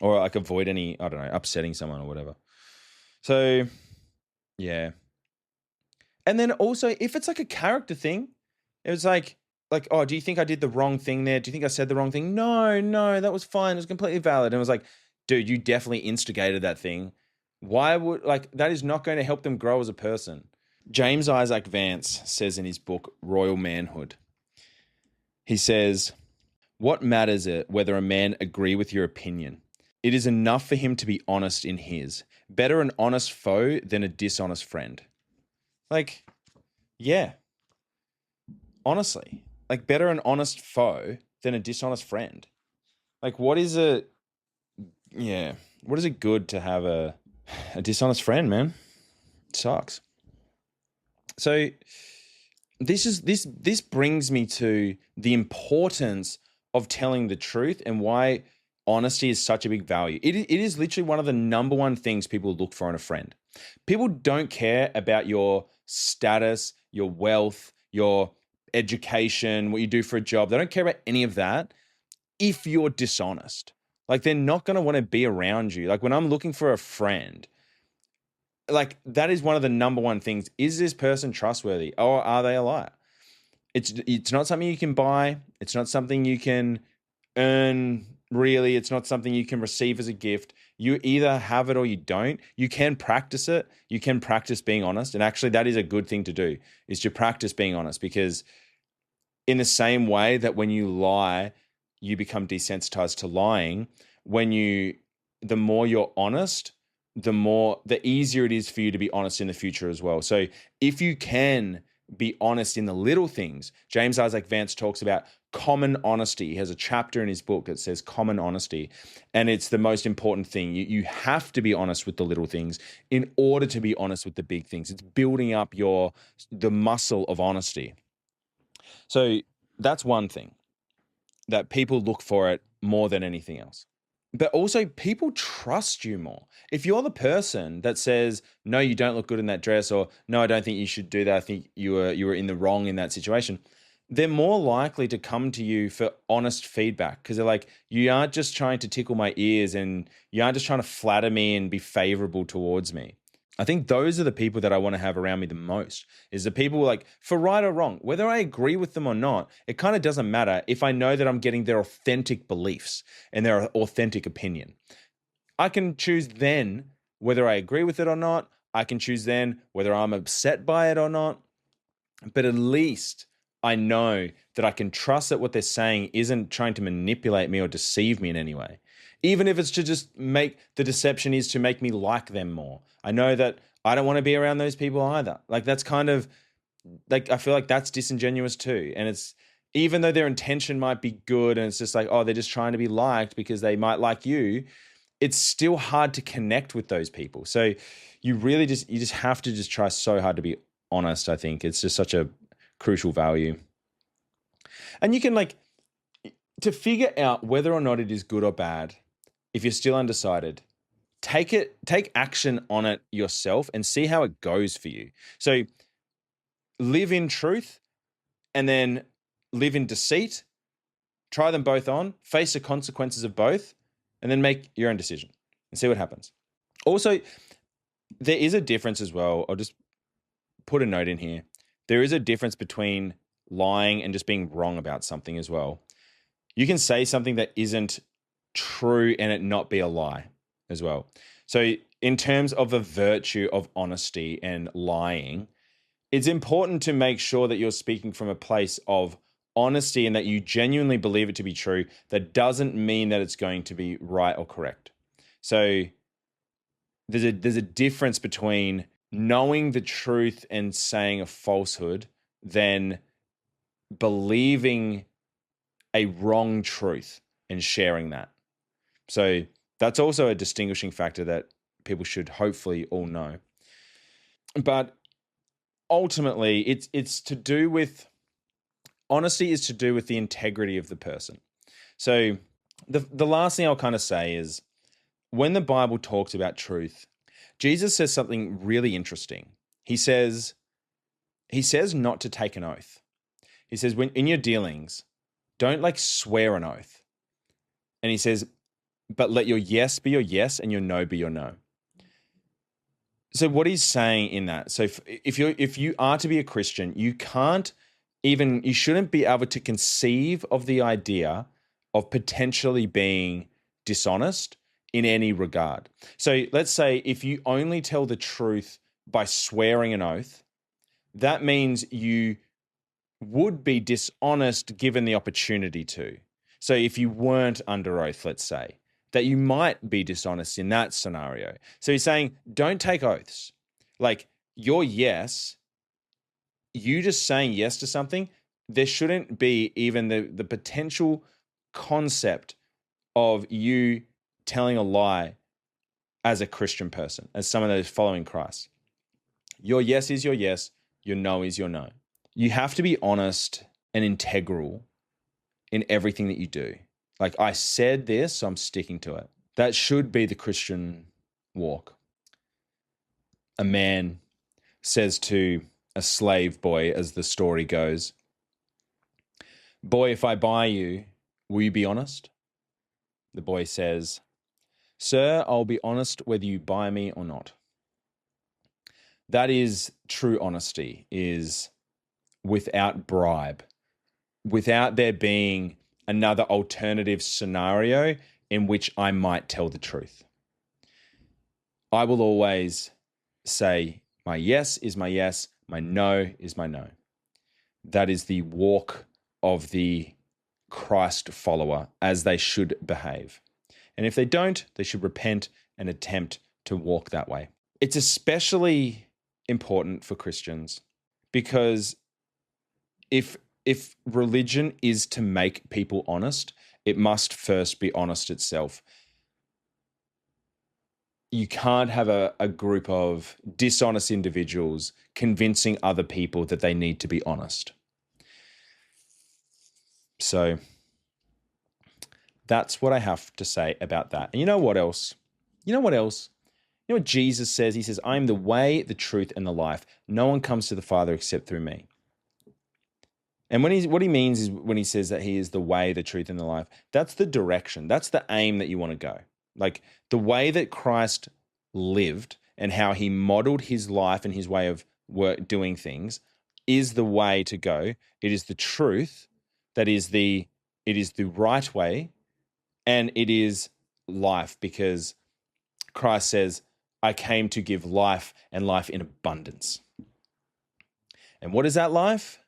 or like avoid any, I don't know, upsetting someone or whatever. So, yeah. And then also, if it's like a character thing, it was like, oh, do you think I did the wrong thing there? Do you think I said the wrong thing? No, that was fine. It was completely valid. And it was like, dude, you definitely instigated that thing. Why would, like, that is not going to help them grow as a person. James Isaac Vance says in his book, Royal Manhood, he says, what matters it whether a man agree with your opinion? It is enough for him to be honest in his. Better an honest foe than a dishonest friend. Like, yeah. Honestly. Like, better an honest foe than a dishonest friend. Like, what is it good to have a dishonest friend, man? It sucks. So this brings me to the importance of telling the truth and why honesty is such a big value. It is literally one of the number one things people look for in a friend. People don't care about your status, your wealth, your education, what you do for a job. They don't care about any of that if you're dishonest. Like they're not going to want to be around you. Like when I'm looking for a friend, like that is one of the number one things. Is this person trustworthy or are they a liar? It's not something you can buy. It's not something you can earn, really. It's not something you can receive as a gift. You either have it or you don't. You can practice it. You can practice being honest. And actually, that is a good thing to do, is to practice being honest. Because in the same way that when you lie, you become desensitized to lying, the more you're honest, the easier it is for you to be honest in the future as well. So if you can be honest in the little things. James Isaac Vance talks about common honesty. He has a chapter in his book that says common honesty, and it's the most important thing. You have to be honest with the little things in order to be honest with the big things. It's building up the muscle of honesty. So that's one thing, that people look for it more than anything else. But also, people trust you more. If you're the person that says, no, you don't look good in that dress, or no, I don't think you should do that, I think you were in the wrong in that situation, they're more likely to come to you for honest feedback, because they're like, you aren't just trying to tickle my ears, and you aren't just trying to flatter me and be favorable towards me. I think those are the people that I want to have around me the most, is the people like, for right or wrong, whether I agree with them or not, it kind of doesn't matter if I know that I'm getting their authentic beliefs and their authentic opinion. I can choose then whether I agree with it or not. I can choose then whether I'm upset by it or not. But at least I know that I can trust that what they're saying isn't trying to manipulate me or deceive me in any way. Even if it's to just make the deception is to make me like them more. I know that I don't want to be around those people either. Like, that's kind of like, I feel like that's disingenuous too. And it's, even though their intention might be good and it's just like, oh, they're just trying to be liked because they might like you, it's still hard to connect with those people. So you just have to just try so hard to be honest. I think it's just such a crucial value. And you can, like, to figure out whether or not it is good or bad, if you're still undecided, take action on it yourself and see how it goes for you. So live in truth and then live in deceit. Try them both on, face the consequences of both, and then make your own decision and see what happens. Also, there is a difference as well. I'll just put a note in here. There is a difference between lying and just being wrong about something as well. You can say something that isn't true and it not be a lie as well. So in terms of the virtue of honesty and lying, it's important to make sure that you're speaking from a place of honesty and that you genuinely believe it to be true. That doesn't mean that it's going to be right or correct. So there's a difference between knowing the truth and saying a falsehood than believing a wrong truth and sharing that. So that's also a distinguishing factor that people should hopefully all know. But ultimately, it's to do with, honesty is to do with the integrity of the person. So the last thing I'll kind of say is, when the Bible talks about truth, Jesus says something really interesting. He says not to take an oath. He says, when in your dealings, don't swear an oath. And he says, but let your yes be your yes and your no be your no. So what he's saying in that, so if you are to be a Christian, you shouldn't be able to conceive of the idea of potentially being dishonest in any regard. So let's say if you only tell the truth by swearing an oath, that means you would be dishonest given the opportunity to. So if you weren't under oath, let's say, that you might be dishonest in that scenario. So he's saying, don't take oaths. Like, your yes, you just saying yes to something, there shouldn't be even the potential concept of you telling a lie as a Christian person, as someone that is following Christ. Your yes is your yes, your no is your no. You have to be honest and integral in everything that you do. Like, I said this, so I'm sticking to it. That should be the Christian walk. A man says to a slave boy, as the story goes, "Boy, if I buy you, will you be honest?" The boy says, "Sir, I'll be honest whether you buy me or not." That is true honesty, is without bribe, without there being another alternative scenario in which I might tell the truth. I will always say my yes is my yes, my no is my no. That is the walk of the Christ follower, as they should behave. And if they don't, they should repent and attempt to walk that way. It's especially important for Christians because if religion is to make people honest, it must first be honest itself. You can't have a group of dishonest individuals convincing other people that they need to be honest. So that's what I have to say about that. And you know what else? You know what else? You know what Jesus says? He says, I am the way, the truth, and the life. No one comes to the Father except through me. And what he means is when he says that he is the way, the truth, and the life, that's the direction. That's the aim that you want to go. Like the way that Christ lived and how he modeled his life and his way of doing things is the way to go. It is the truth. It is the right way, and it is life, because Christ says, I came to give life and life in abundance. And what is that life?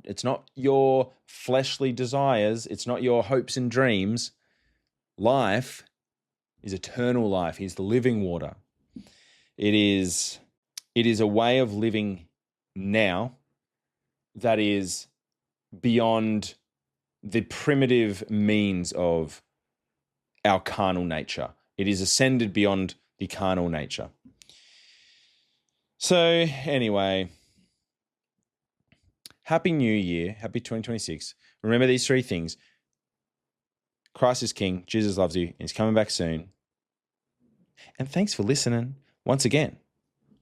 It's not your fleshly desires. It's not your hopes and dreams. Life is eternal life. He's the living water. It is a way of living now that is beyond the primitive means of our carnal nature. It is ascended beyond the carnal nature. So anyway, Happy New Year. Happy 2026. Remember these three things. Christ is King. Jesus loves you. And he's coming back soon. And thanks for listening once again.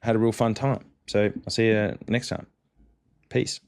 I had a real fun time. So I'll see you next time. Peace.